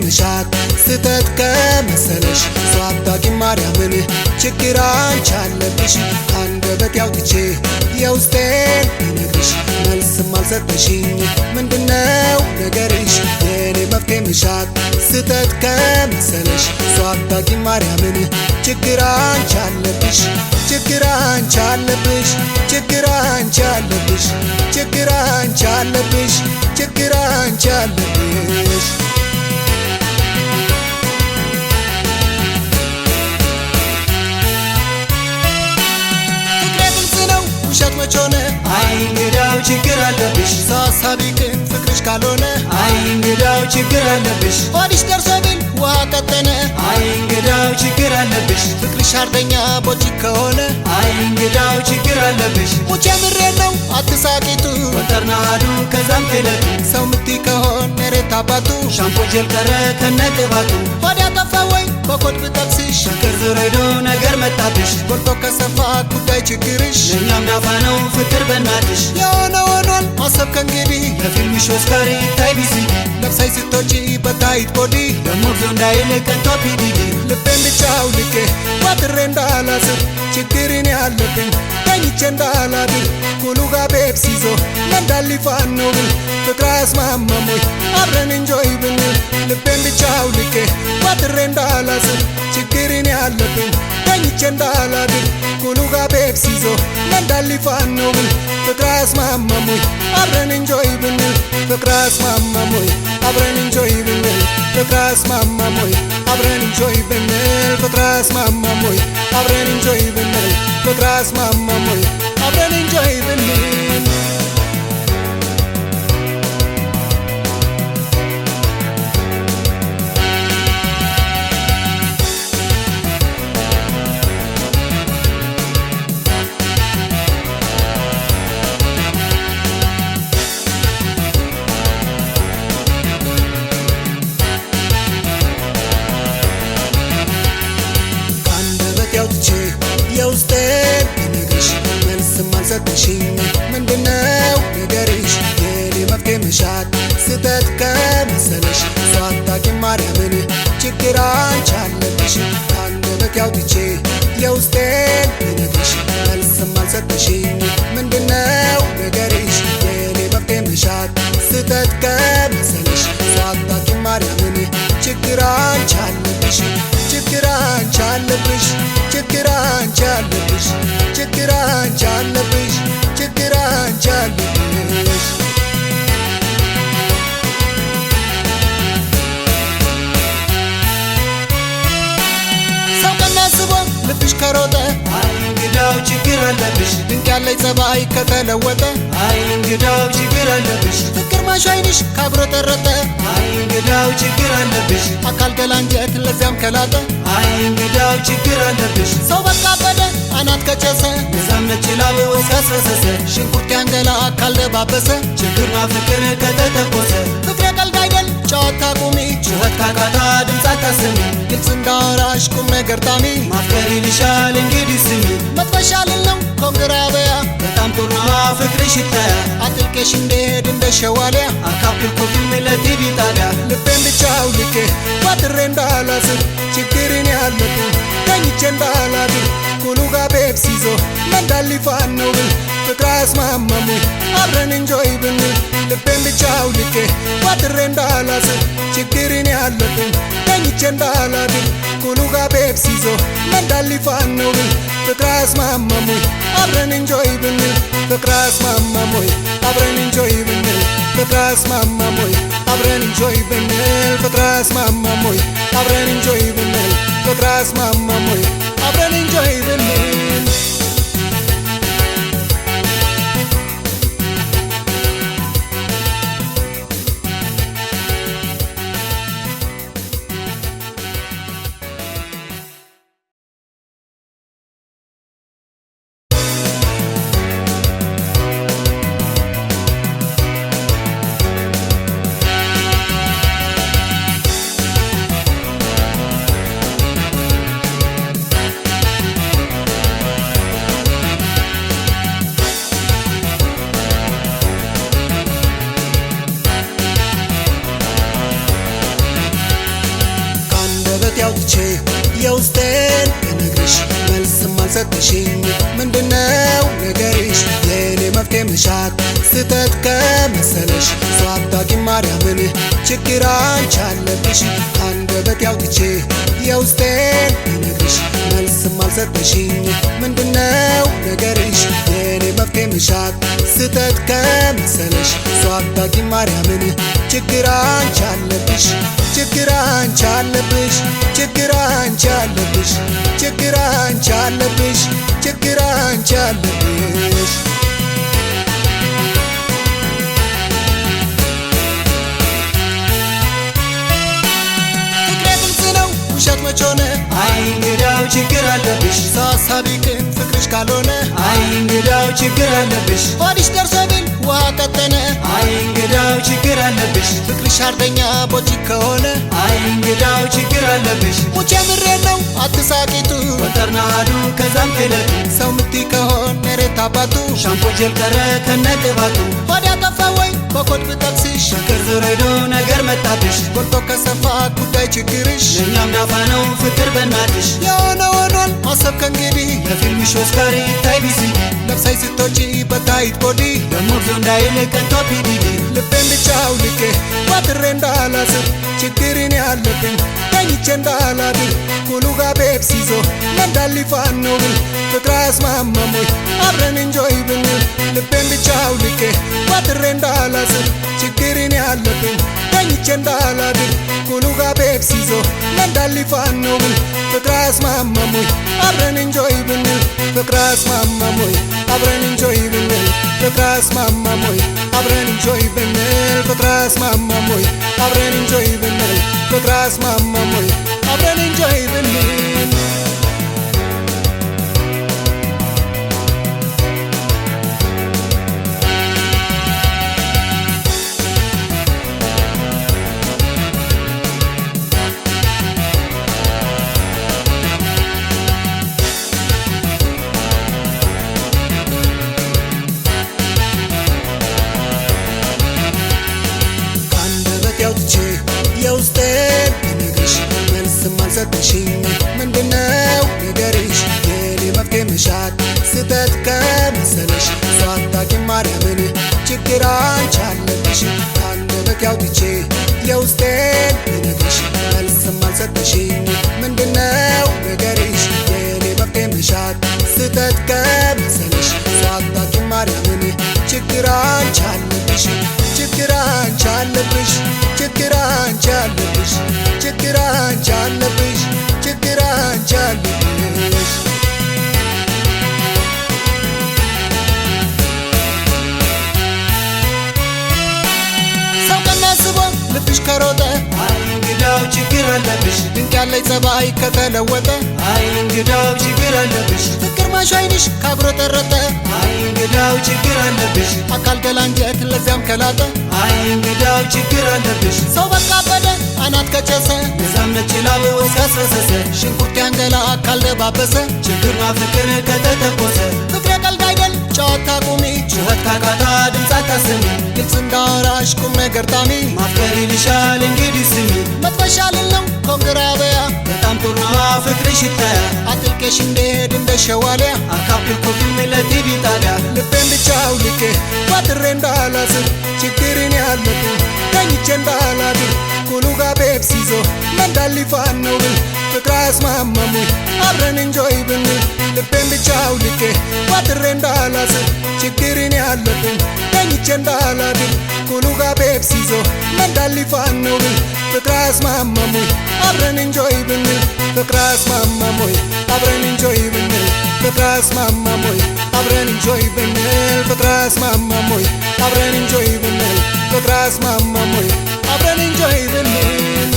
መሻት ስተት ከመሰለሽ ሰው አታቂ ማርያምን ችግር አንቺ አለብሽ አንደበት ያውጥቼ የውስጤን ብነግርሽ መልስም አልሰጠሽኝ ምንድነው ነገርሽ የኔ መፍትሄ መሻት ስተት ከመሰለሽ ሰው አታቂ ማርያምን ችግር አንቺ አለብሽ ችግር አንቺ አለብሽ ችግር አንቺ አለብሽ ችግር አንቺ አለብሽ ችግር አንቺ አለብሽ ውሸት መች ሆነ አይ እንግዳው ችግር አለብሽ ሳሳቢ ግን ፍቅርሽ ካልሆነ አይ እንግዳው ችግር አለብሽ ሆድሽ ደርሶ ቢል ውሃ ቀጠነ አይ እንግዳው ችግር አለብሽ ፍቅርሽ አርደኛ ቦጪ ከሆነ አይ እንግዳው ችግር አለብሽ ሙቼ ምሬን ነው አትሳቂቱ ወጠርናዱ ከዛም ከለቱ ሰው ምት ከሆን መሬት አባቱ ሻምፖ ጀል ቀረ ከነቅባቱ ሆድ ያጠፋ ወይ በኮድ ብጠቅስሽ ፍቅር ዝረዶ ነገር መጣብሽ ጎልቶ ከሰፋ ጉዳይ ችግርሽ ለእኛም ዳፋ ነው ፍቅር በናትሽ የሆነ ሆኗል ማሰብ ከእንግዲህ ለፊልምሽ ኦስካር ታይ ቢሲዲ ለብሳይ ስትወጪ በታይት ቦዲ ደሞ ብዙ እንዳይል ከቶ ፒዲዲ ልቤን ብቻ አውልቄ ዋጥሬ እንዳላስር ችግርን ያለብኝ ተኝቼ እንዳላድር ኩሉ ጋር ቤፕሲ ይዞ ለንዳሊፋን ነው ብል ፍቅር አያስማማሞይ አብረን እንጆይ ብንል ልቤን ብቻ አውልቄ ዋጥሬ እንዳላስር ችግርን ያለብኝ ተኝቼ እንዳላድር ኩሉ ጋር ቤፕሲ ይዞ ለንዳሊፋን ነው ብል ፍቅር አያስማማሞይ አብረን እንጆይ ብንል ፍቅር አያስማማሞይ አብረን እንጆይ ብንል ፍቅር አያስማማሞይ አብረን እንጆይ ብንል ፍቅር አያስማማሞይ አብረን እንጆይ ብንል ፍቅር አያስማማሞይ አብረን እንጆይ ብንል የውስጤን ብነግርሽ መልስም አልሰጠሽኝ ምንድነው ነገርሽ የኔ መፍትሄ መሻት ስተት ከመሰለሽ ሰው አታቂ ማርያምን ችግር አንቺ አለብሽ አንደበት ያውጥቼ የውስጤን ብነግርሽ መልስም አልሰጠሽኝ ምንድነው ነገርሽ የኔ መፍትሄ መሻት ስተት ከመሰለሽ ሰው አታቂ ማርያምን ችግር አንቺ አለብሽ ችግር አንቺ አለብሽ ችግር አንቺ አለብሽ ችግር አንቺ አለብሽ ችግር አንቺ አለብሽ ሰው ቀና አስቦ ልብሽ ከሮጠ አይ እንግዳው ችግር አለብሽ ድንቅ ያለች ጸባይ ከተለወጠ አይ እንግዳው ችግር አለብሽ ፍቅር ማሽ ዓይንሽ ካብሮ ጠረጠ አይ እንግዳው ችግር አለብሽ አካል ገላንጀት ለዚያም ከላጠ አይ እንግዳው ችግር አለብሽ ሰው በቃ በደ አናት ከጨሰ ነዛም ነጭ ላብ ወስካስረሰሰ ሽንኩርት ያንገላ ካልደባበሰ ችግርና ፍቅር ከተተኮሰ ፍቅር ቀልድ አይደል ጨዋታ ቁሚ ጩኸት ካካታ ድምፅ አታሰሚ ግልጽ እንዳወራሽ ቁም ነገር ጣሚ ማፍቀር ይልሻል እንግዲህ ስሚ መጥበሻ ልለው ኮንግራ በያ በጣም ጥሩ ነው ፍቅርሽ ይታያ አጥልቄሽ እንደሄድ እንደ ሸዋሊያ አካፕል ኮፊልም ለቲቪ ጣቢያ ልቤን ብቻ አውልቄ ዋጥሬ እንዳላስር ችግርን ያለብኝ ተኝቼ እንዳላድር ኩሉ ጋር ቤፕሲ ይዞ ለንዳሊፋን ነው ብል ፍቅር አያስማማሞይ አብረን እንጆይ ብንል ልቤን ብቻ አውልቄ ዋጥሬ እንዳላስር ችግርን ያለብኝ ተኝቼ እንዳላድር ኩሉ ጋር ቤፕሲ ይዞ ለንዳሊፋን ነው ብል ፍቅር አያስማማሞይ አብረን እንጆይ ብንል ፍቅር አያስማማሞይ አብረን እንጆይ ብንል ፍቅር አያስማማሞይ አብረን እንጆይ ብንል ፍቅር አያስማማሞይ አብረን እንጆይ ብንል ፍቅር አያስማማሞይ አብረን እንጆይ ብንል አውጥቼ የውስጤን ብነግርሽ መልስም አልሰጠሽኝ ምንድነው ነገርሽ የኔ መፍትሄ መሻት ስተት ከመሰለሽ ሰው አታውቂም ማርያምን ችግር አንቺ አለብሽ አንደበቴ አውጥቼ የውስጤን ብነግርሽ መልስም አልሰጠሽኝ ምንድነው ነገርሽ የኔ መፍትሄ መሻት ስተት ከመሰለሽ ሰው አታውቂም ማርያምን ችግር አንቺ አለብሽ ችግር አንቺ አለብሽ ችግር አንቺ አለብሽ ችግር አንቺ አለብሽ ችግር አንቺ አለብሽ ፍቅሬ ግልጽ ነው ውሸት መች ሆነ አይ እንግዳው ችግር አለብሽ ሳሳቢ ግን ፍቅርሽ ካልሆነ አይ እንግዳው ችግር አለብሽ ሆድሽ ደርሶ ቢል ውሃ ቀጠነ አይ እንግዳው ችግር አለብሽ ፍቅርሽ አርደኛ ቦጪ ከሆነ አይ እንግዳው ችግር አለብሽ ሙቼ ምሬን ነው አትሳቂቱ ወጠርና አዱ ከዛም ክለቱ ሰው ምትይ ከሆን መሬት አባቱ ሻምፖ ጀል ቀረ ከነቅባቱ ሆድ ያጠፋ ወይ በኮድ ብጠቅስሽ ፍቅር ዝረዶ ነገር መጣብሽ ጎልቶ ከሰፋ ጉዳይ ችግርሽ ለእኛም ዳፋ ነው ፍቅር በናትሽ የሆነ ሆኗል ማሰብ ከእንግዲህ ለፊልምሽ ኦስካር ይታይ ቢሲ ለብሳይ ስትወጪ በታይት ቦዲ ደሞ ብዙ እንዳይል ቀንቶ ፒዲዲ ልቤን ብቻ አውልቄ ዋጥሬ እንዳላስር ችግርን ያለብኝ ተኝቼ እንዳላድር ኩሉ ጋ ቤፕስ ይዞ መንዳሊፋን ነው ብል ፍቅር አያስማማሞይ አብረን እንጆይ ብንል ልቤን ብቻ አውልቄ ዋጥሬ እንዳላስር ችግርን ያለብኝ ተኝቼ እንዳላድር ኩሉ ጋ ቤፕስ ይዞ መንዳሊፋን ነው ብል ፍቅር አያስማማሞይ አብረን እንጆይ ብንል ፍቅር አያስማማሞይ አብረን እንጆይ ብንል ፍቅር አያስማማሞይ አብረን እንጆይ ብንል ፍቅር አያስማማሞይ አብረን እንጆይ ብንል ፍቅር አያስማማሞይ አብረን እንጆይ ብንል የውስጤን ብነግርሽ መልስም አልሰጠሽኝ ምንድነው ነገርሽ የኔ መፍትሄ መሻት ስተት ከመሰለሽ ሰው አታውቂም ማርያምን ችግር አንቺ አለብሽ አንደበቴ አውጥቼ የውስጤን ብነግርሽ መልስም አልሰጠሽኝ ምንድነው ነገርሽ የኔ መፍትሄ መሻት ስተት ከመሰለሽ ሰው አታውቂም ማርያምን ችግር አንቺ አለብሽ ችግር አንቺ አለብሽ ችግር አንቺ አለብሽ ችግር አንቺ አለብሽ ችግር አንቺ አለብሽ ሰው ቀናስቦ ልብሽ ከሮጠ አይ እንግዳው ችግር አለብሽ ድንቅ ያለኝ ጸባይ ከተለወጠ አይ እንግዳው ችግር አለብሽ ፍቅር ማሽ አይንሽ ካብሮ ጠረጠ አይ እንግዳው ችግር አለብሽ አካል ገላንጀት ለዚያም ከላጠ አይ እንግዳው ችግር አለብሽ ሰው በቃ በደ አናት ከጨሰ ነዛም ነጭ ላብ ወስካስፈሰሰ ሽንኩርት ያንገላ አካል ደባበሰ ችግርና ፍቅር ከተተኮሰ ፍቅሬ ቀልድ አይደል ጨዋታ ቁሚ ጩኸት ካካታ ድምፅ አታሰሚ ግልጽ እንዳወራሽ ቁም ነገር ጣሚ ማፍቀር ይልሻል እንግዲህ ስሚ መጥበሻልን ነው ኮንግራ በያ በጣም ጥሩ ነው ፍቅርሽ ይታያ አጥልቄሽ እንደሄድ እንደ ሸዋሊያ አካፍልኩ ፊልም ለቲቪ ጣቢያ ልቤን ብቻ አውልቄ ዋጥሬ እንዳላስር ችግርን ያለብኝ ተኝቼ እንዳላድር ኩሉ ጋ ቤፕስ ይዞ መንዳሊፋን ነው ብል ፍቅር አያስማማሙኝ አብረን እንጆይ ብንል ልቤን ብቻ አውልቄ ዋጥሬ እንዳላስር ችግርን ያለብኝ ተኝቼ እንዳላድር ኩሉ ጋ ቤፕስ ይዞ መንዳሊፋን ነው ብል ፍቅር አያስማማሙኝ አብረን እንጆይ ብንል ፍቅር አያስማማሙኝ አብረን እንጆይ ብንል ፍቅር አያስማማሙኝ አብረን እንጆይ ብንል ፍቅር አያስማማሙኝ አብረን እንጆይ ብንል ፍቅር አያስማማሙኝ አብረን እንጆይ ብንል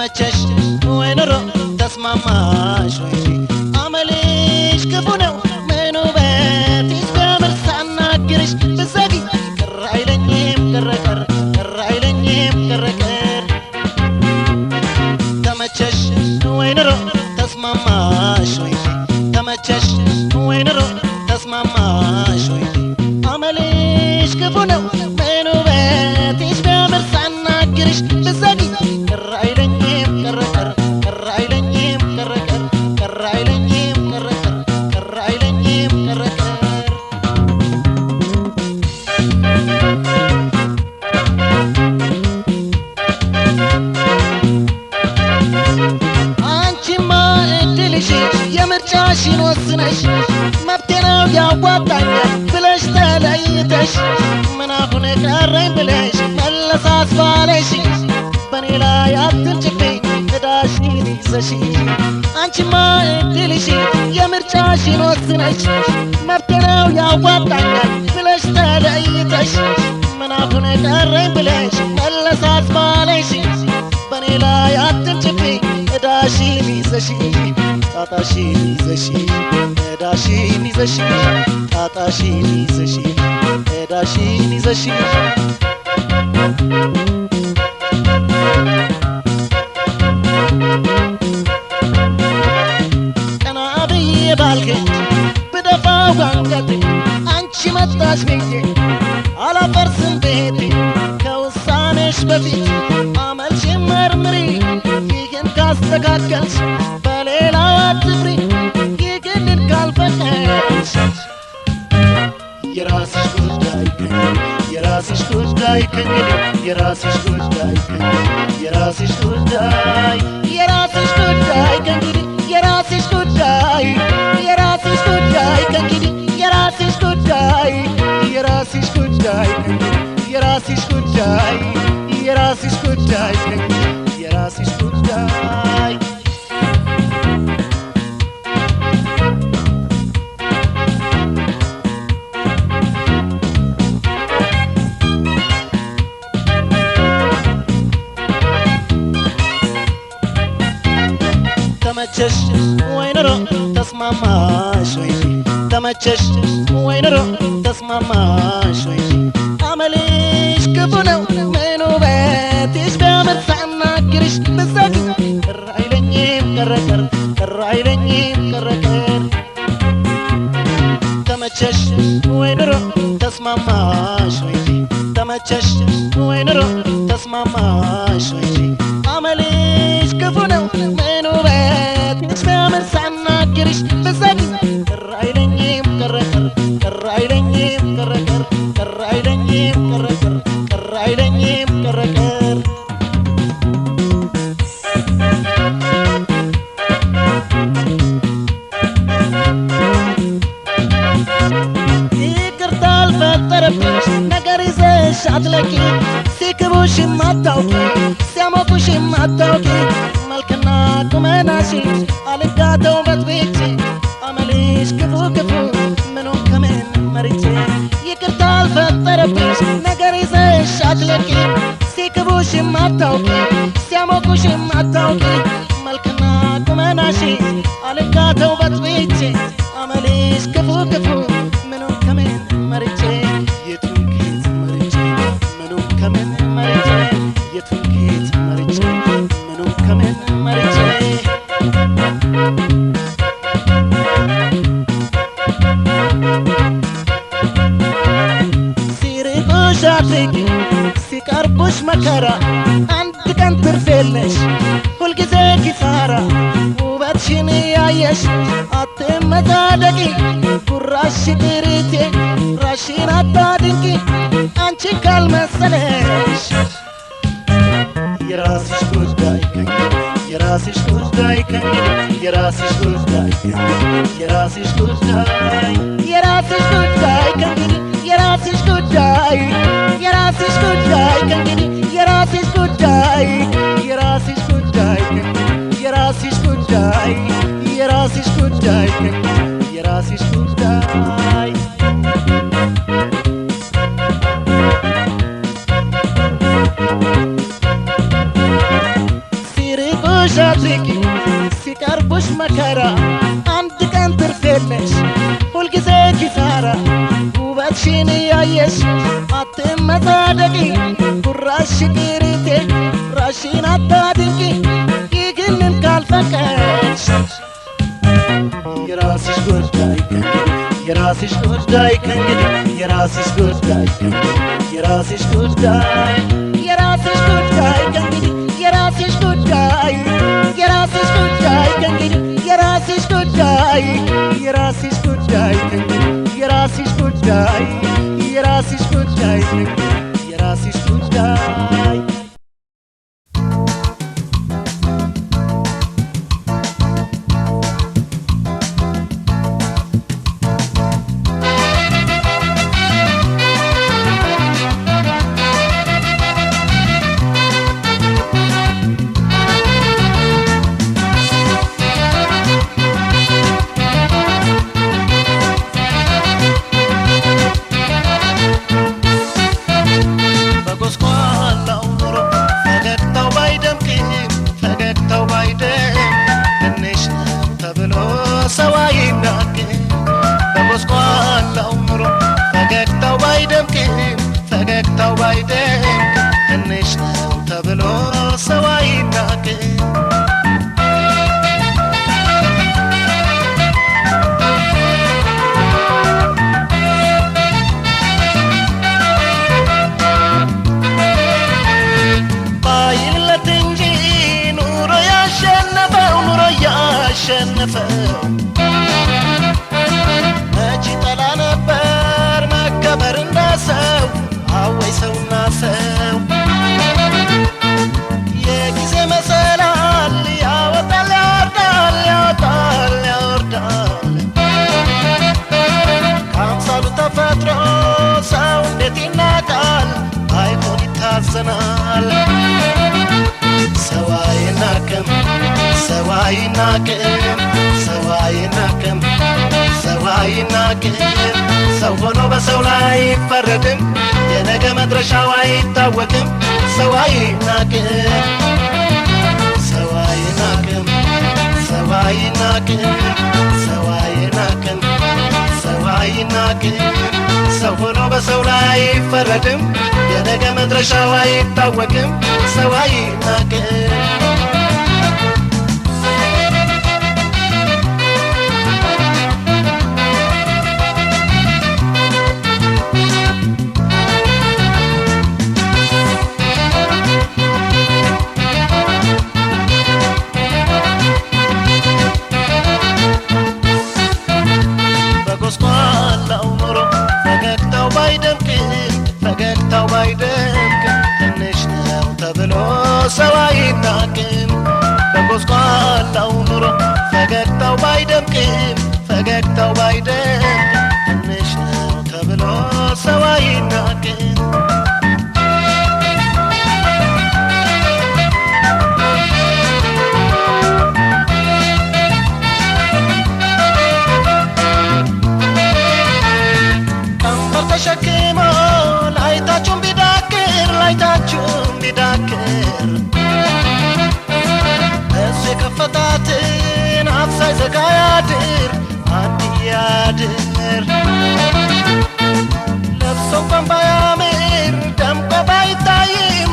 ተመቸሽ ወይ ኑሮ ተስማማሽ ወይ አመልሽ ክፉ ነው ምን ውበትሽ ቢያምር ሳናግርሽ ብትዘጊ ቅር አይለኝም ቅርቅር ቅር አይለኝም ቅርቅር ተመቸሽ ወይ ኑሮ ተስማማሽ ወይ ተመቸሽ ወይ ኑሮ ተስማማሽ ወይ አመልሽ ክፉ ነው ምን ውበትሽ ቢያምር ሳናግርሽ ብትዘጊ ቅር አይለኝም ቅርቅር ቅር አይለኝም ቅርቅር ቅር አይለኝም ቅርቅር ቅር አይለኝም ቅርቅር አንቺማ እድልሽ የምርጫሽን ወስነሽ መብቴ ነው ያዋጣኛል ብለሽ ተለይተሽ ምን አሁን ቀረኝ ብለሽ መለስ አስባለሽ በኔ ላይ አትምጭብኝ ዕዳሽን ይዘሽ አንቺማ እድልሽ የምርጫሽን ወስነሽ መብቴ ነው ያዋጣኛል ብለሽ ተለይተሽ ምን አሁን ቀረኝ ብለሽ መለስ አስባለሽ በኔ ላይ አትምጭብኝ ዕዳሽን ይዘሽ ጣጣሽን ይዘሽ ዕዳሽን ይዘሽ ጣጣሽን ይዘሽ ዕዳሽን ይዘሽ ቀና ብዬ ባልከኝ ብደፋው አንገቴ አንቺ መጣሽ ብዬ አላፈርስም ቤቴ ከውሳኔሽ በፊት አመልሽን መርምሪ ይህን ካስተካከልሽ በሌላው አትፍሪ ይህንን ካልፈቀድሽ የራስሽ ጉዳይ የራስሽ ጉዳይ ከእንግዲህ የራስሽ ጉዳይ የራስሽ ጉዳይ የራስሽ ጉዳይ ከእንግዲህ የራስሽ ጉዳይ የራስሽ ጉዳይ ከእንግዲህ የራስሽ ጉዳይ የራስሽ ጉዳይ የራስሽ ጉዳይ የራስሽ ጉዳይ የራስሽ ጉዳይ ተመቸሽ ወይ ኑሮ ተስማማሽ ወይ ተመቸሽ ወይ ኑሮ ተስማማሽ ወይ አመልሽ ክፉ ነው ምን ውበትሽ ቢያምር ሳናግርሽ ብትዘጊ ቅር አይለኝም ቅርቅር ቅር አይለኝም ቅርቅር ተመቸሽ ወይ ኑሮ ተስማማሽ ወይ ተመቸሽ ወይ ኑሮ ተስማማሽ ወይ አመልሽ ክፉ ነው ምን ውበትሽ ቢያምር ሳናግርሽ ብትዘጊ ቅር አይለኝም ቅርቅር ቅር አይለኝም ቅርቅር ቅር አይለኝም ቅርቅር ቅር አይለኝም ቅርቅር ይቅርታ አልፈጠረብሽ ነገር ይዘሽ አትለቂ ሲክቡሽ ማታውቂ ሲያሞቁሽ ማታውቂ መልክና ቁመናሽ አልጋተው በትቤቼ አመልሽ ክፉ ክፉ ምኑን ከምን መርጬ ይቅርታ አልፈጠረብሽ ነገር ይዘሽ አትለቂ ሲክቡሽ ማታውቂ ሲያሞቁሽ ማታውቂ መልክና ቁመናሽ አልጋተው በትቤቼ አመልሽ ክፉ ክፉ ምኑን ከምን መርጬ የቱን ኬት መርጬ ምኑን ከምን መርጬ የቱን ኬት መርጬ ምኑን ከምን መርጬ ሲርቁሽ አትርቂ ሲቀርቡሽ መከራ አንድ ቀን ትርፍ የለሽ ሁልጊዜ ኪሳራ ውበትሽን ያየሽ አትመጻደቂ ጉራሽ ቅሪቴ ራሽን አታድንቂ አንቺ ካልመሰለሽ የራስሽ ጉዳይ የራስሽ ጉዳይ የራስሽ ጉዳይ የራስሽ ጉዳይ የራስሽ ጉዳይ የራስሽ ጉዳይ የራስሽ ጉዳይ የራስሽ ጉዳይ የራስሽ ጉዳይ የራስሽ ጉዳይ የራስሽ ጉዳይ የራስሽ ጉዳይ ሲወዱሽ አትቂ ሲቀርቡሽ መከራ አንድ ቀን ትርፍ የለሽ ሁልጊዜ ኪሳራ ውበትሽን እያየሽ አትመጻደቂ ጉራሽ ቅሪቴ ራሽን አታድንቂ ይህንን ካልፈቀድሽ የራስሽ ጉዳይ የራስሽ ጉዳይ ከእንግዲህ የራስሽ ጉዳይ የራስሽ ጉዳይ የራስሽ ጉዳይ ከእንግዲህ የራስሽ ጉዳይ የራስሽ ጉዳይ ከእንግዲህ የራስሽ ጉዳይ የራስሽ ጉዳይ ከእንግዲህ የራስሽ ጉዳይ የራስሽ ጉዳይ ከእንግዲህ የራስሽ ጉዳይ ፈገግታው ባይደምቅ ትንሽ ነው ተብሎ ሰው አይናቅም ባይለት እንጂ ኑሮ ያሸነፈው መች ጠላ ነበር መከበር እንደሰው አወይ ሰውና ሰው የጊዜ መሰላል ያወጣል ያወርዳል ያወጣል ያወርዳል ከአምሳሉ ተፈጥሮ ሰው እንዴት ይናቃል አይቶን ይታዘናል ሰው አይናቅም ሰው አይናቅም ሰው አይናቅም ሰው አይናቅም ሰው ሆኖ በሰው ላይ አይፈረድም የነገ መድረሻው አይታወቅም ሰው አይናቅም ሰው አይናቅም ሰው አይናቅም ሰው አይናቅም ሰው አይናቅም ሰው ሆኖ በሰው ላይ አይፈረድም የነገ መድረሻው አይታወቅም ሰው አይናቅም ፈገግታው ባይደምቅ ትንሽ ነው ተብሎ ሰው አይናቅም በጎስቋላው ኑሮ ፈገግታው ባይደምቅም ፈገግታው ባይደምቅ ትንሽ ነው ተብሎ ሰው አይናቅም ቀንበር ተሸክሞ ላይታችሁም ቢዳክር እሱ የከፈታትን አፍ ሳይዘጋ ያድር አንድ ያድር ለብሶ እንኳን ባያምር ደምቆ ባይታይም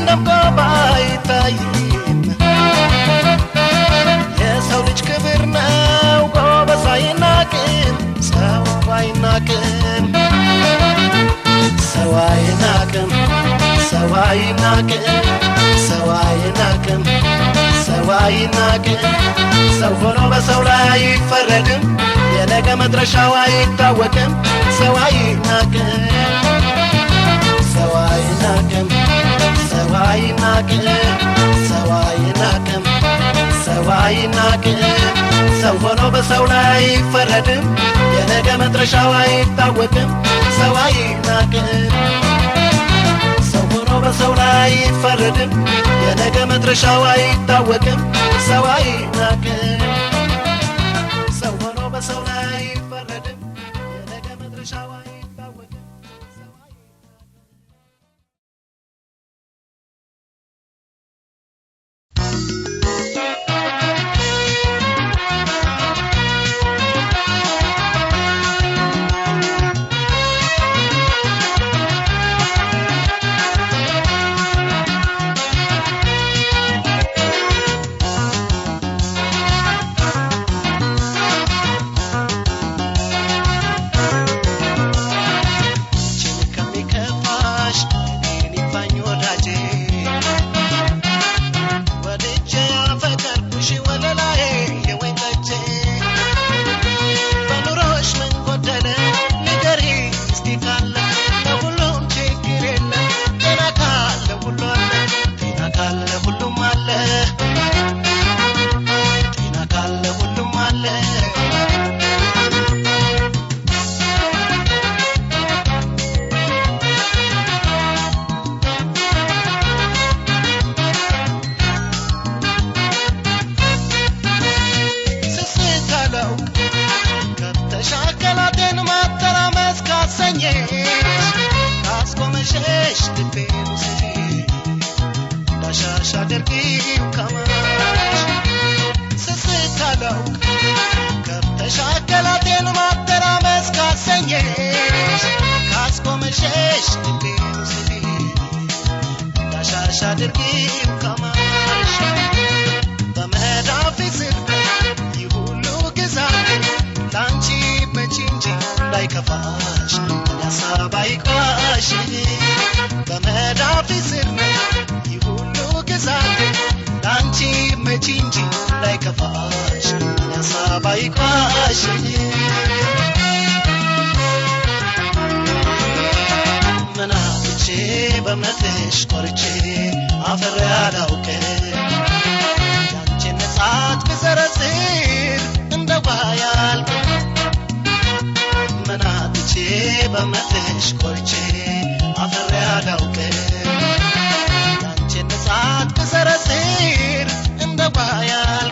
የሰው ልጅ ክብር ነው ጎበዝ አይናቅም ሰው አይናቅም ሰው አይናቅም ሰው አይናቅም ሰው አይናቅም ሰው አይናቅም ሰው ሆኖ በሰው ላይ አይፈረድም የነገ መድረሻው አይታወቅም ሰው አይናቅም ሰው አይናቅም ሰው አይናቅም ሰው አይናቅም ሰው አይናቅም ሰው ሆኖ በሰው ላይ አይፈረድም የነገ መድረሻው አይታወቅም ሰው አይናቅም ሰው ሆኖ በሰው ላይ አይፈረድም የነገ መድረሻው አይታወቅም ሰው አይናቅም ሰው ሆኖ በሰው ላይ አይፈረድም የነገ መድረሻው አይታወቅም ሰው አይናቅም ላንካሽ ምናፍቼ በእምነትሽ ኮርቼ አፍሬ አላውቅም ያንቺን ነጻት ብዘረዝር እንደ ውሃ ያልቅም ምናፍቼ በእምነትሽ ኮርቼ አፍሬ አላውቅም ያንቺን ነጻት ብዘረዝር እንደ ውሃ ያልቅም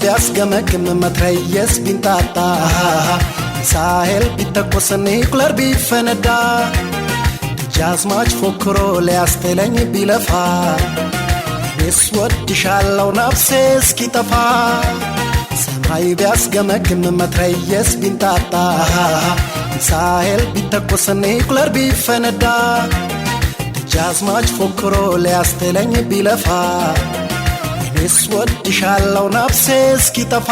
ቢያስገመግም መትረየስ ቢንጣጣ ሚሳኤል ቢተኮስ ኒውክለር ቢፈነዳ ደጃዝማች ፎክሮ ሊያስጥለኝ ቢለፋ እኔስ ወድሻለው ነፍሴ እስኪጠፋ ሰማይ ቢያስገመግም መትረየስ ቢንጣጣ ሚሳኤል ቢተኮስ ኒውክለር እኔስ ወድሻለሁ ነፍሴ እስኪጠፋ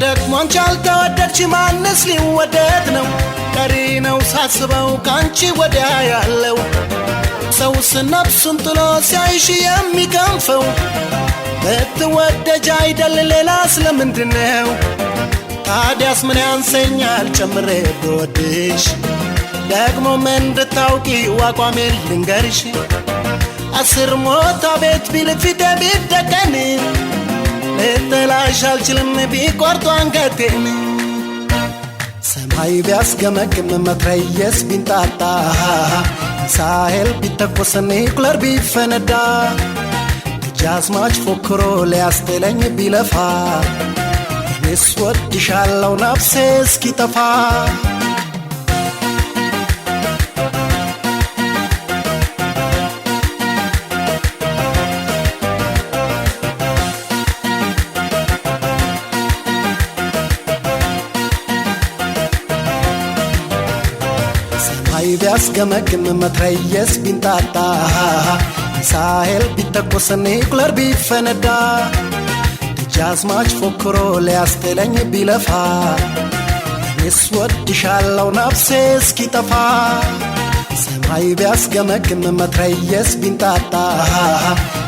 ደግሞ አንቺ አልተወደድሽ ማንስ ሊወደድ ነው ቀሪ ነው ሳስበው ካንቺ ወዲያ ያለው ሰውስ ነፍሱን ጥሎ ሲያይሽ የሚከንፈው ብትወደጅ አይደል ሌላ ስለምንድነው ታዲያስ ምን ያንሰኛል ጨምሬ ብወድሽ ደግሞ ምን እንድታውቂ አቋሜን ልንገርሽ 10 ሞታ ቤት ቢል ፊቴ ቢደቀን ልጥላሽ አልችልም ቢቆርጡ አንገቴን ሰማይ ቢያስገመግም መትረየስ ቢንጣጣ ሚሳኤል ቢተኮስ ኒውክለር ቢፈነዳ ደጃዝማች ፎክሮ ሊያስጥለኝ ቢለፋ እኔስ ወድሻለሁ ነፍሴ እስኪጠፋ ሰማይ ቢያስገመግም መትረየስ ቢንጣጣ ሚሳኤል ቢተኮስ ኒውክለር ቢፈነዳ ደጃዝማች ፎክሮ ሊያስጥለኝ ቢለፋ እኔስ ወድሻለሁ ነፍሴ እስኪጠፋ ሰማይ ቢያስገመግም መትረየስ ቢንጣጣ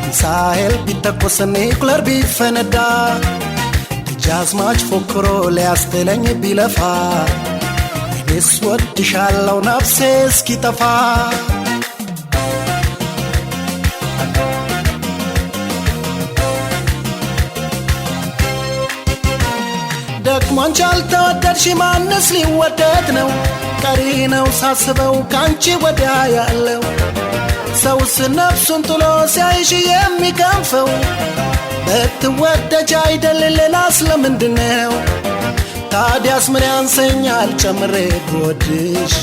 ሚሳኤል ቢተኮስ ኒውክለር ቢፈነዳ ደጃዝማች ፎክሮ ሊያስጥለኝ ቢለፋ እኔስ ወድሻለሁ ነፍሴ እስኪጠፋ ደግሞ አንቺ አልተወደድሽ ማንስ ሊወደድ ነው ቀሪ ነው ሳስበው ካንቺ ወዲያ ያለው ሰውስ ነፍሱን ጥሎ ሲያይሽ የሚከንፈው ብትወደጅ አይደል ሌላ ስለምንድነው ታዲያስ ምን ያንሰኛል ጨምሬ ብወድሽ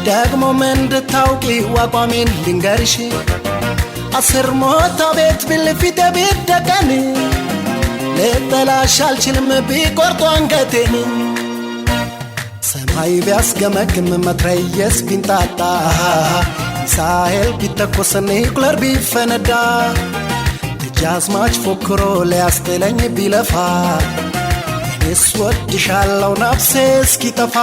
ደግሞ ምን እንድታውቂ አቋሜን ልንገርሽ 10 ሞታ ቤት ቢል ፊቴ ቢደቀን ልጥላሽ አልችልም ቢቆርጡ አንገቴን ሰማይ ቢያስገመግም መትረየስ ቢንጣጣ ሚሳኤል ቢተኮስ ኒውክለር ቢፈነዳ ደጃዝማች ፎክሮ ሊያስጥለኝ ቢለፋ እኔስ ወድሻለሁ ነፍሴ እስኪጠፋ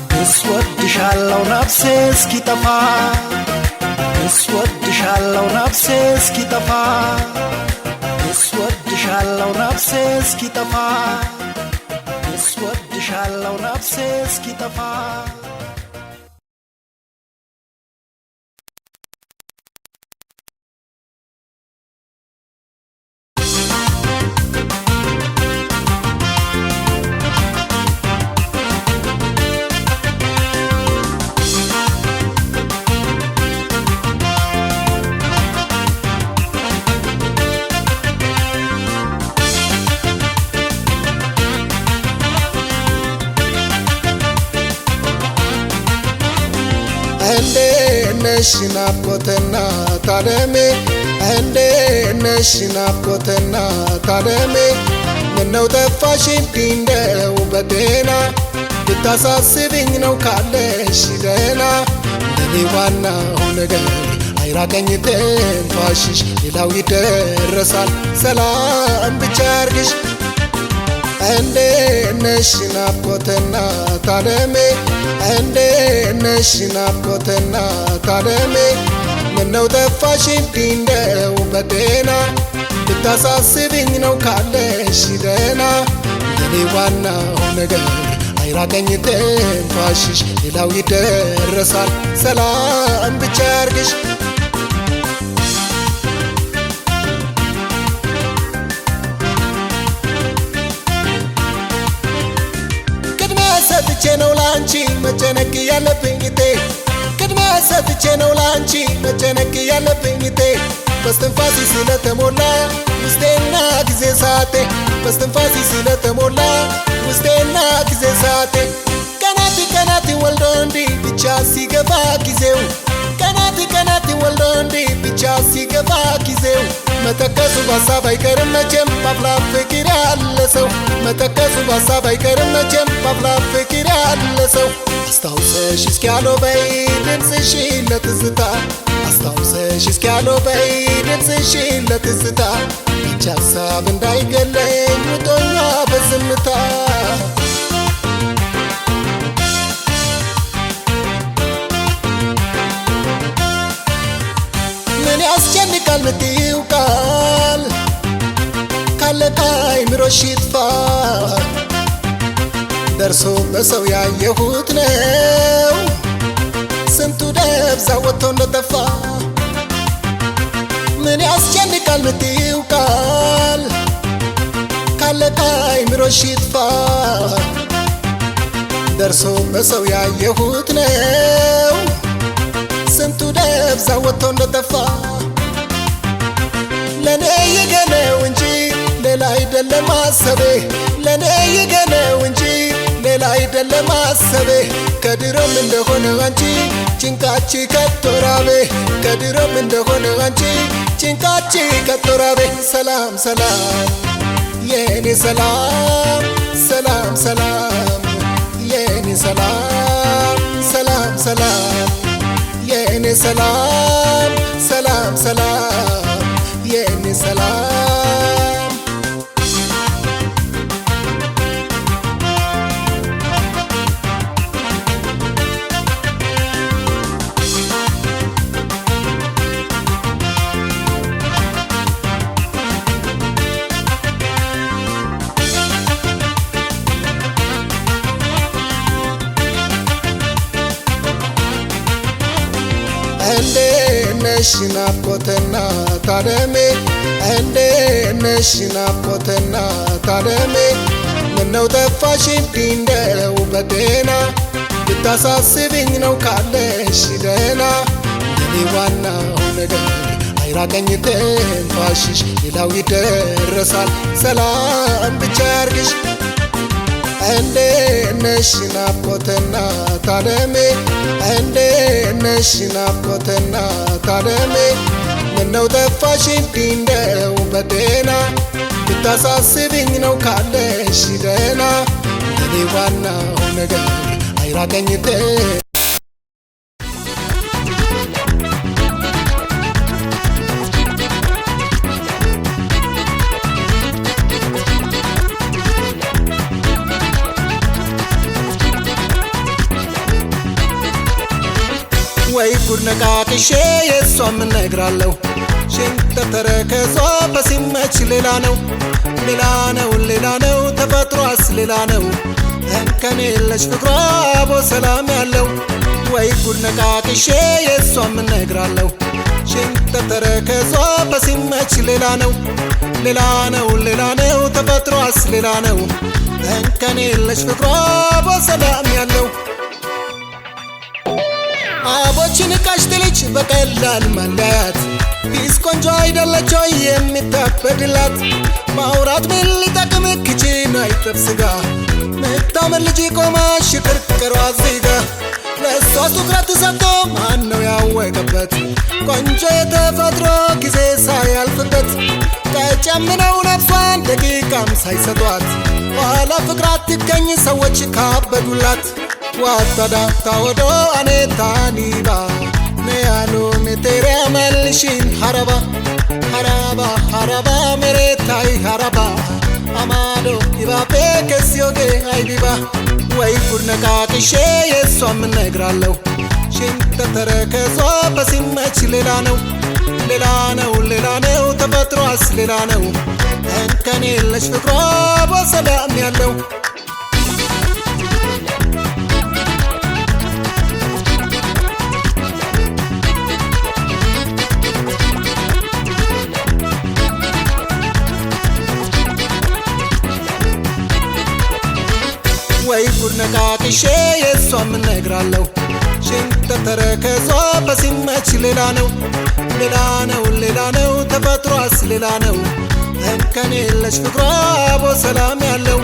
እኔስ ወድሻለሁ ነፍሴ እስኪጠፋ እኔስ ወድሻለሁ ነፍሴ እስኪጠፋ እኔስ ወድሻለሁ ነፍሴ እስኪጠፋ እኔስ ወድሻለሁ ነፍሴ እስኪጠፋ ነሽ ናፍቆትና ታለሜ ነሽ ናፍቆትና ታለሜ ምነው ጠፋሽ እንደው በጤና ብታሳስብኝ ነው ካለሽ ደህና ለኔ ዋናው ነገር አይራቀኝ ትንፋሽሽ ሌላው ይደረሳል ሰላም ብቻ ያርግሽ ነሽ ናፍቆትና ታለሜ ነሽ ናፍቆትና ታለሜ ምነው ጠፋሽ እንደው በጤና ብታሳስብኝ ነው ካለሽ ደህና ለኔ ዋናው ነገር አይራቀኝ ትንፋሽሽ ሌላው ይደረሳል ሰላም ብቻ ያርግሽ ሰጥቼ ነው ላንቺ መጨነቅ ያለብኝ እቴ ቅድሚያ ሰጥቼ ነው ላንቺ መጨነቅ ያለብኝ እቴ በስትንፋሲ ስለተሞላ ውስጤና ጊዜ ሰዓቴ በስትንፋሲ ስለተሞላ ውስጤና ጊዜ ሰዓቴ ቀናት ወልዶ እንዲህ ብቻ ሲገባ ጊዜው ቀናት ወልዶ እንዲህ ብቻ ሲገባ ጊዜው መተከሱ በሀሳብ አይቀርም መቼም ባፍላ ፍቅር ያለ ሰው መተከሱ በሀሳብ አይቀርም መቼም ባፍላ ፍቅር ያለ ሰው አስታውሰሽ እስኪያለው በይ ድምፅሽን ለትዝታ አስታውሰሽ እስኪያለው በይ ድምፅሽን ለትዝታ አንቺ ሀሳብ እንዳይገለኝ ውጦኛ በዝምታ ምን ያስጨንቃል ምትይው ቃል ካለቃ አይምሮሽ ይጥፋ ደርሶ በሰው ያየሁት ነው ስንቱ ደብዛ ወጥቶ እንደጠፋ ምን ያስጨንቃል ምትይው ቃል ካለቃ አይምሮሽ ይጥፋ ደርሶ በሰው ያየሁት ነው ስንቱ ደብዛ ወጥቶ እንደጠፋ ለኔ ይገነው እንጂ ሌላ አይደለም አሰቤ ለኔ ይገነው እንጂ ሌላ አይደለም አሰቤ ከድሮም እንደሆነ አንቺ ጭንቃቺ ከቶራቤ ከድሮም እንደሆነ አንቺ ጭንቃቺ ከቶራቤ ሰላም ሰላም የኔ ሰላም ሰላም ሰላም የኔ ሰላም ሰላም ሰላም የኔ ሰላም ሰላም ሰላም የኔ ሰላም እንዴት ነሽ ናፍቆትና ታለሜ እንዴት ነሽ ናፍቆትና ታለሜ ምነው ጠፋሽብኝ እንደው በጤና ብታሳስብኝ ነው ካለሽ ደህና የኔ ዋናው ነገር አይራቀኝ ትንፋሽሽ ሌላው ይደረሳል ሰላም ብቻ ያርግሽ እንዴት ነሽ ናፍቆትና ታለሜ እንዴት ነሽ ናፍቆትና ታለሜ ምነው ጠፋሽብኝ እንደው በጤና ብታሳስብኝ ነው ካለሽ ደህና የኔ ዋናው ነገር አይራቀኝ ወይ ጉድ ነቃቅሼ የሷም እነግራለሁ ሽንት ተረከዟ በሲመች ሌላ ነው ሌላ ነው ሌላ ነው ተፈጥሯስ ሌላ ነው እንከን የለሽ ፍቅሯ አቦ ሰላም ያለው ወይ ጉድ ነቃቅሼ የሷም እነግራለሁ ሽንት ተረከዟ በሲመች ሌላ ነው ሌላ ነው ሌላ ነው ተፈጥሯስ ሌላ ነው እንከን የለሽ ፍቅሯ አቦ ሰላም ያለው አቦችን ቃሽትልች በቀላል ማለያት ፊስ ቆንጆ አይደለች ወይ የሚታበድላት ማውራት ምን ሊጠቅም ክችን አይጠብስጋ ምታምን ልጅ ቆማ ሽክርክሯ ዜጋ ለሷስ ትኩረት ሰጥቶ ማን ነው ያወቀበት ቆንጆ የተፈጥሮ ጊዜ ሳያልፍበት ተጨምነው ነፍሷን ደቂቃም ሳይሰጧት ኋላ ፍቅራት ትገኝ ሰዎች ካበዱላት ዋታዳ ታወዶ አኔታኒባ ነያሎ ሜቴሪያ መልሽን ሀረባ ሀረባ ሀረባ መሬታይ ሀረባ አማዶ ይባቤ ከሲዮጌ አይዲባ ወይ ጉድ ነቃቅሼ የሷም እነግራለሁ ሽንት ተረከዟ በሲመች ሌላ ነው ሌላ ነው ሌላ ነው ተፈጥሯስ ሌላ ነው እንከን የለሽ ፍቅሯ በሰላም ያለው ወይ ጉድ ነቃቅሼ የሷም እነግራለሁ ሽንት ተረከዟ በሲመች ሌላ ነው ሌላ ነው ሌላ ነው ተፈጥሯስ ሌላ ነው እንከን የለሽ ፍቅሯ አቦ ሰላም ያለው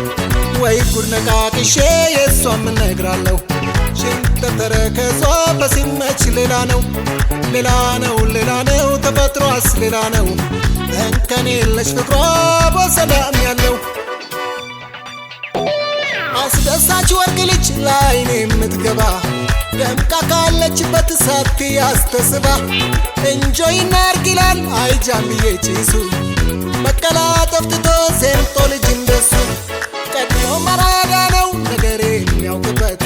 ወይ ጉድ ነቃቅሼ የሷም እነግራለሁ ሽንት ተረከዟ በሲመች ሌላ ነው ሌላ ነው ሌላ ነው ተፈጥሯስ ሌላ ነው እንከን የለሽ ፍቅሯ አቦ ሰላም ያለው አስደሳች ወርቅ ልጅ ላይኔ የምትገባ ደምቃ ካለችበት ሳት ያስተስባ እንጆይ እናርግ ይላል አይጃምዬ ጭሱ መቀላጠፍ ትቶ ሴንጦ ልጅ እንደሱ ቀድሞ መራዳ ነው ነገሬ የሚያውቅበት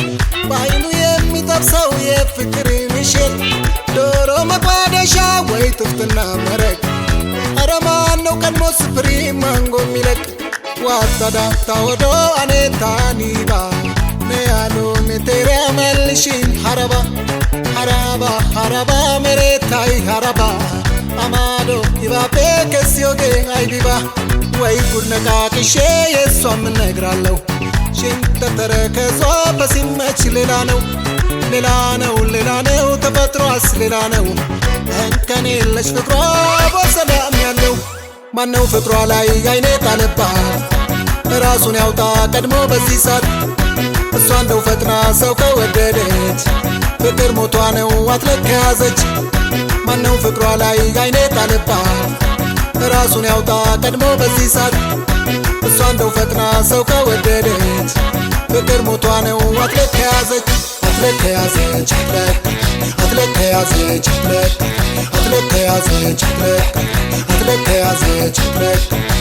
በአይኑ የሚጠብሰው የፍቅር ምሽት ዶሮ መቋደሻ ወይ ጥፍጥና መረቅ ኧረ ማነው ቀድሞ ስፍሪ ማንጎ የሚለቅ ዋታዳታ ወዶ አኔታኒባ ነያሎ ሜቴሪያ መልሽን ሐረባ ሐረባ ሐረባ መሬታይ ሐረባ አማዶ ይባቤ ከሲዮጌ አይቢባ ወይ ጉድ ነቃቅሼ የሷም እነግራለሁ ሽንት ተረከዟ በሲመች ሌላ ነው ሌላ ነው ሌላ ነው ተፈጥሯስ ሌላ ነው እንከን የለሽ ፍቅሯ በሰላም ያለው ማነው ፍቅሯ ላይ አይኔ ጣለባት ራሱን ያውጣ ቀድሞ በዚህ ሰዓት እሷ እንደው ፈጥና ሰው ከወደደች ፍቅር ሞቷ ነው አትለቅ ያዘች ማነው ፍቅሯ ላይ አይኔ ጣለባት ራሱን ያውጣ ቀድሞ በዚህ ሰዓት እሷ እንደው ፈጥና ሰው ከወደደች ፍቅር ሞቷ ነው አትለቅ ያዘች አትለቅ ያዘች አትለቅ ያዘች አትለቅ ያዘች አትለቅ ያዘች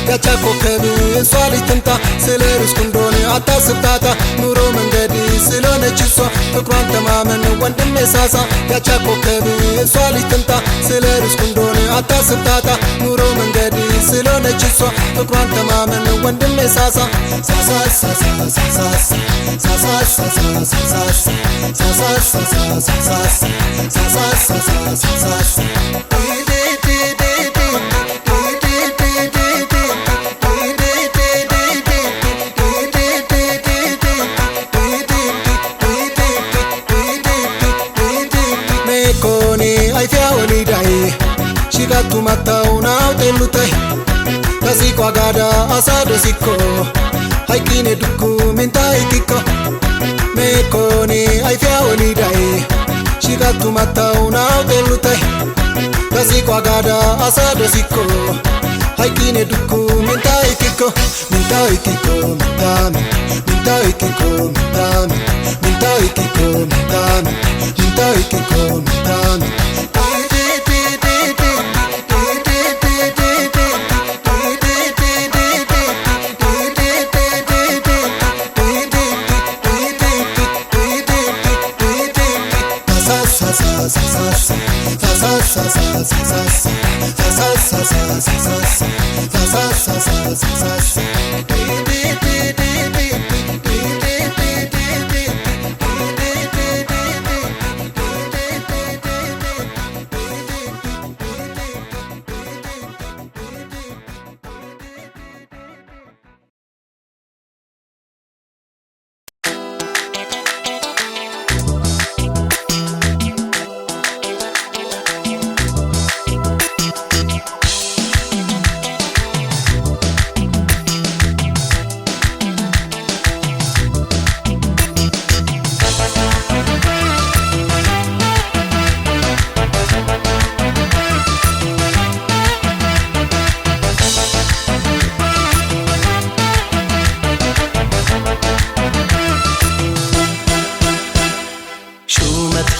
ያቻኮከብ እሷ ልጅ ትምጣ ስለ ርስቁ እንደሆነ አታስብታታ ኑሮ መንገድ ስለሆነች እሷ ፍቅሯን ተማመን ወንድሜ ሳሳ ያቻኮከብ እሷ ልጅ ትምጣ ስለ ርስቁ እንደሆነ አታስብታታ ኑሮ መንገድ ስለሆነች እሷ ፍቅሯን ተማመን ወንድሜ ሳሳ ሳሳ ሳሳ ሳሳ ሳሳ ሳሳ ሳሳ ሳሳ ሳሳ Shikatu matauna utelutai Kasiko agada asado siko Haikine duku mintai kiko Mekoni aifia olidai Shikatu matauna utelutai Kasiko agada asado siko Haikine duku mintai kiko Mintai kiko mintami Mintai kiko mintami Mintai kiko mintami Mintai kiko mintami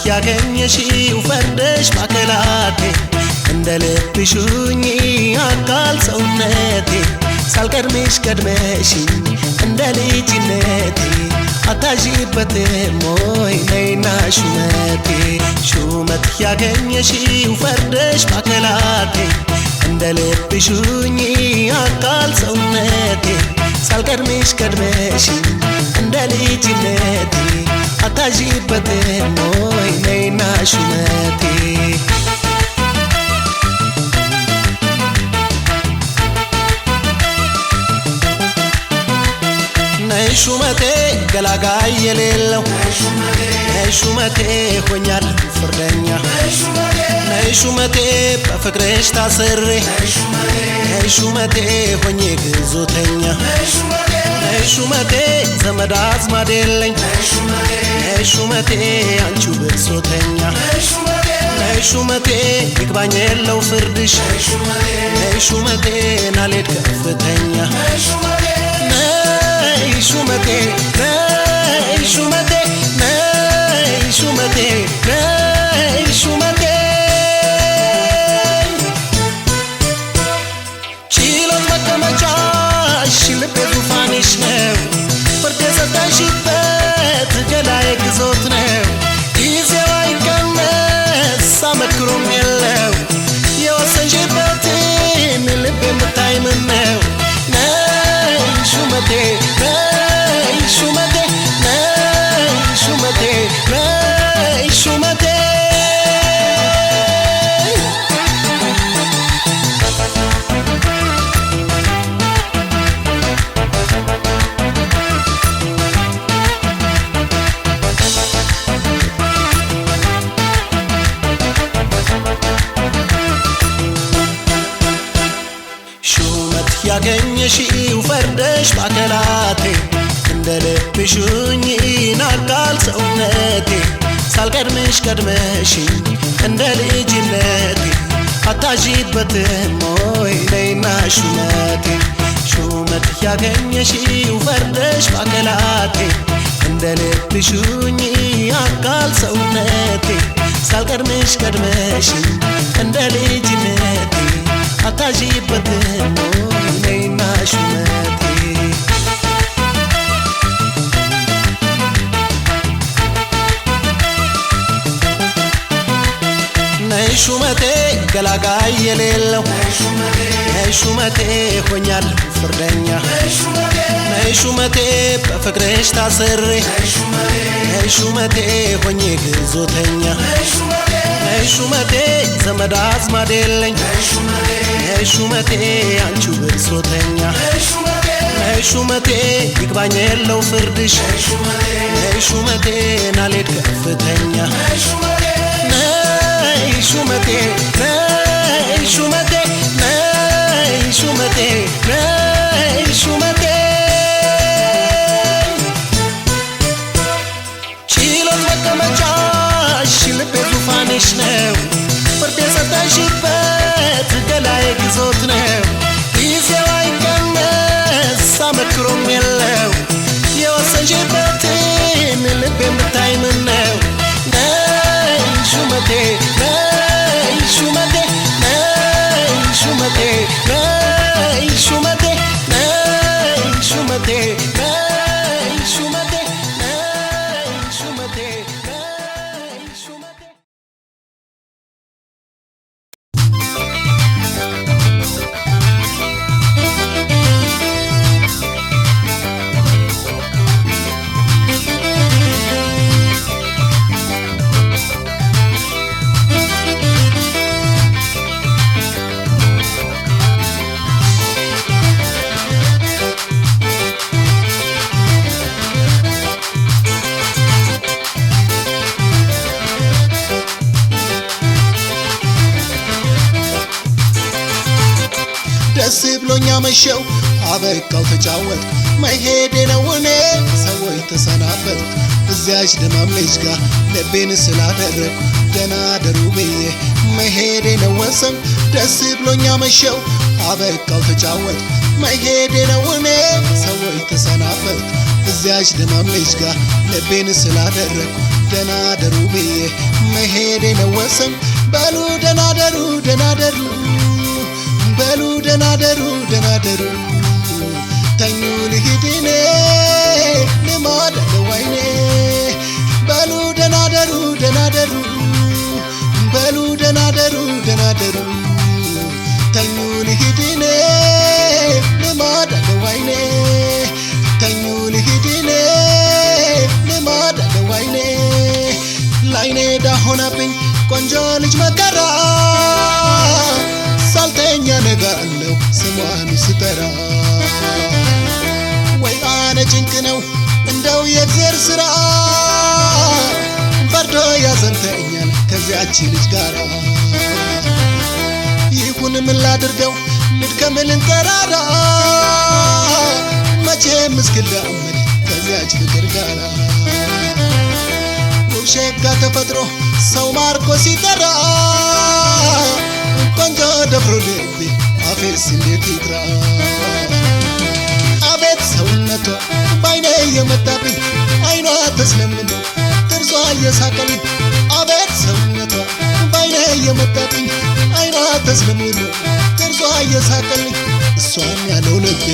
ያገኘሽው ፈርደሽ ማከላቴ እንደ ልብሽኝ አካል ሰውነቴ ሳልቀድምሽ ቀድመሽኝ እንደ ልጅነቴ አታዥበትም ሞይ ነይና ሹመቴ ሹመት ያገኘሽው ፈርደሽ ማከላቴ እንደ ልብሽኝ አካል ሰውነቴ ሳልቀድምሽ ቀድመሽኝ እንደ ልጅነቴ አታዥበትም ሞይ ነይና ሹመቴ ነይ ሹመቴ ገላጋይ የሌለው ነይ ሹመቴ ሆኛል ፍርደኛ ነይ ሹመቴ በፍቅርሽ ታስሬ ነይ ሹመቴ ሆኜ ግዞተኛ ነይ ሹመቴ ዘመድ አዝማድ የለኝ ነይ ሹመቴ አንቺው ብሶተኛ ነይ ሹመቴ ይግባኝ የለው ፍርድሽ ነይ ሹመቴ ናልሄድ ከፍተኛ ነይ ነይ ሹመቴ ነይ ሹመቴ ነይ ሹመቴ ነይ ሹመቴ ችሎት መቀመጫሽ ልቤ ዙፋንሽ ነው ፍርድ የሰጠሽበት ገላዬ ግዞት ነው ጊዜው አይቀነስ አመክሮም የለው የወሰንሽበትን ልቤ የምታይ ምን ነው ነይ ሹመቴ ነይ ሹመቴ ነይ ሹመቴ ነይ ሹመቴ ሹመት ያገኘሽው ፈርደሽ ባከላቴ እንደ ልብሽ ሁኚ ናቃል ሰውነቴ ሳልቀድምሽ ቀድመሽኝ እንደ ልጅነቴ አታዥበትም ሞይ ነይና ሹመቴ ሹመት ያገኘሽው ፈርደሽ ባከላቴ እንደ ልብሽ ሁኚ ናቃል ሰውነቴ ሳልቀድምሽ ቀድመሽኝ እንደ ልጅነቴ አታዥበትም ሞይ ነይና ሹመቴ ነይ ሹመቴ ገላጋይ የሌለው ነይ ሹመቴ ሆኛለሁ ፍርደኛ ነይ ሹመቴ በፍቅርሽ ታስሬ ነይ ሹመቴ ሆኜ ግዞተኛ ነይ ሹመቴ ዘመድ አዝማድ የለኝ ነይ ሹመቴ አንቺው ብሶተኛ ነይ ሹመቴ ይግባኝ የለው ፍርድሽ ነይ ሹመቴ ናልሄድ ከፍተኛ ነይ ሹመቴ ነይ ሹመቴ ነይ ሹመቴ ነይ ሹመቴ ችሎት መቀመጫሽ ልቤ ዙፋንሽ ነው ፍርድ የሰጠሽበት ገላዬ ግዞት ነው ጊዜው አይቀነስ አመክሮም የለው የወሰንሽበትን ልቤ የምታይ ምን ነው ነይ ሹመቴ ነይ ሹመቴ ነይ ሹመቴ ነይ ሹመቴ ነይ ሹመቴ ነይ ሹመቴ ነይ ሹመቴ ነይ ሹመቴ ደስ ብሎኛ መሸው አበቃው ተጫወት መሄዴ ነው እኔ ሰዎች ተሰናበት እዚያች ደማም ልጅ ጋር ልቤን ስላደረኩ ደህና ደሩ ብዬ መሄዴ ነው ወሰን ደስ ብሎኛ መሸው አበቃው ተጫወት መሄዴ ነው እኔ ሰዎች ተሰናበት እዚያች ደማም ልጅ ጋር ልቤን ስላደረኩ ደህና ደሩ ብዬ መሄዴ ነው ወሰን በሉ ደህና ደሩ ደህና ደሩ በሉ ደህና ደሩ ደህና ደሩ ተኙ ልሂድ እኔ ልማድ አለው አይኔ በሉ ደህና ደሩ ደህና ደሩ በሉ ደህና ደሩ ደህና ደሩ ተኙ ልሂድ እኔ ልማድ አለው አይኔ ተኙ ልሂድ እኔ ልማድ አለው አይኔ ላይኔ ዳ ሆናብኝ ቆንጆ ልጅ መከራ ሳልተኛ ነጋለው ስሟን ስጠራ ወይ አነ ጭንቅ ነው እንደው የእግዚአብሔር ሥራ ፈርዶ ያዘንተኛል ከዚያች ልጅ ጋር ይሁን ምን ላድርገው ልድከም ልንጠራራ መቼም እስክላመድ ከዚያች ፍቅር ጋር ውብሸጋ ተፈጥሮ ሰው ማርኮ ሲጠራ ቆንጆ ደፍሮ ልቤ አፌስ እንዴት ይጥራ አቤት ሰውነ ሰውነቷ ባይኔ የመጣብኝ አይኗ ተስለምልሞ ጥርሷ እየሳቀልኝ አቤት ሰውነቷ ባይኔ የመጣብኝ አይኗ ተስለምልሞ ጥርሷ እየሳቀልኝ እሷን ያለው ልቤ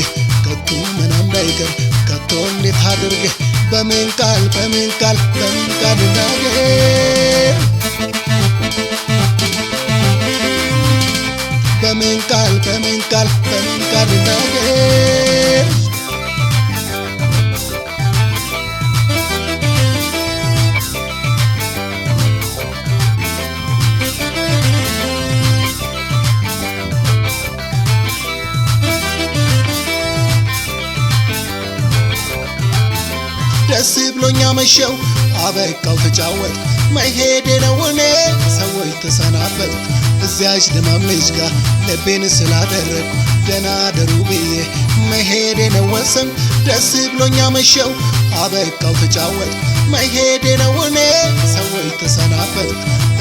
ከቶ ምን እንዳይቀር ከቶ እንዴት አድርጌ በምን ቃል እናገር በምን ቃል እናገር ደስ ብሎኛ መሸው አበቃው ተጫወት መሄዴ ነው እኔ ሰዎች ተሰናበት እዚያች ድማም ልጅ ጋር ልቤን ስላደረግኩ ደህና ደሩ ብዬ መሄዴ ነው ወሰን ደስ ብሎኛ መሸው አበቃው ተጫወት መሄዴ ነው እኔ ሰዎች ተሰናበት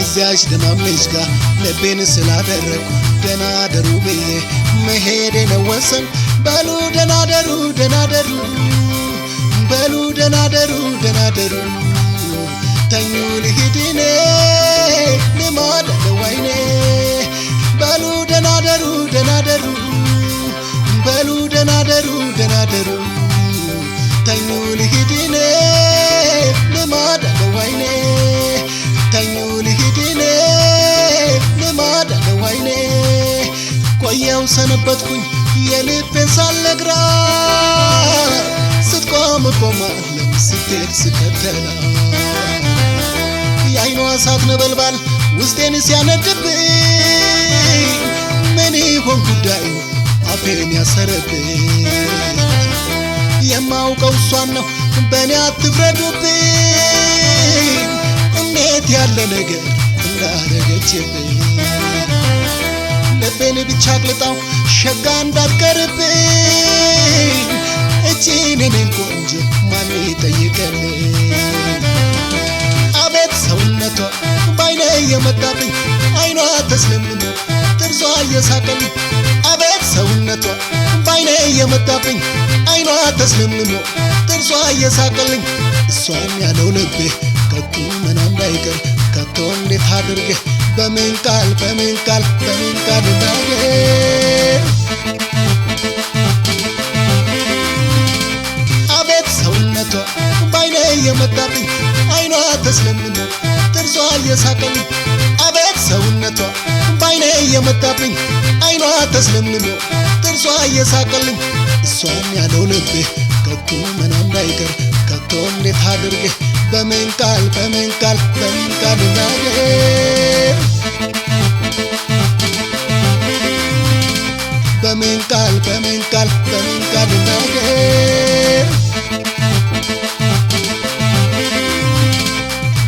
እዚያች ድማም ልጅ ጋር ልቤን ስላደረግኩ ደህና ደሩ ብዬ መሄዴ ነው ወሰን በሉ ደህና ደሩ በሉ ደህና ደሩ ተኙ ልሂድ እኔ ልማድ አለው አይኔ በሉ ደህና ደሩ በሉ ደህና ደሩ ተኙ ልሂድ እኔ ልማድ አለው አይኔ ተኙ ልሂድ እኔ ልማድ አለው አይኔ ቆየው ሰነበትኩኝ የልቤን ሳልነግራ ስትቆም እቆማለሁ ስትሄድ ስከተላ የአይኗ እሳት ነበልባል ውስጤን ሲያነድብኝ ምን ይሆን ጉዳዩ አፌን ያሰረብኝ የማውቀው እሷን ነው በእኔ አትፍረዱብኝ እንዴት ያለ ነገር እንዳረገችብኝ ልቤን ብቻ አቅልጣው ሸጋ እንዳትቀርብኝ እቺን እኔን ቆንጆ ማን ይጠይቀልኝ አቤት ሰውነቷ ባይኔ የመጣብኝ አይኗ ተስለምልሞ ጥርሷ እየሳቀልኝ አቤት ሰውነቷ ባይኔ የመጣብኝ አይኗ ተስለምልሞ ጥርሷ እየሳቀልኝ እሷን ያለው ልቤ ከቶ ምን እንዳይቀር ከቶ እንዴት አድርጌ በምን ቃል እናገር ባይኔ የመጣብኝ አይኗ ተስለምልሞ ጥርሷ እየሳቀልኝ አቤት ሰውነቷ ባይኔ የመጣብኝ አይኗ ተስለምልሞ ጥርሷ እየሳቀልኝ እሷን ያለው ልቤ ከቶ ምን እንዳይቀር ከቶ እንዴት አድርጌ በምን ቃል እናገር በምን ቃል እናገር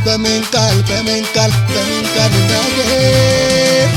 በምን ቃል እናገር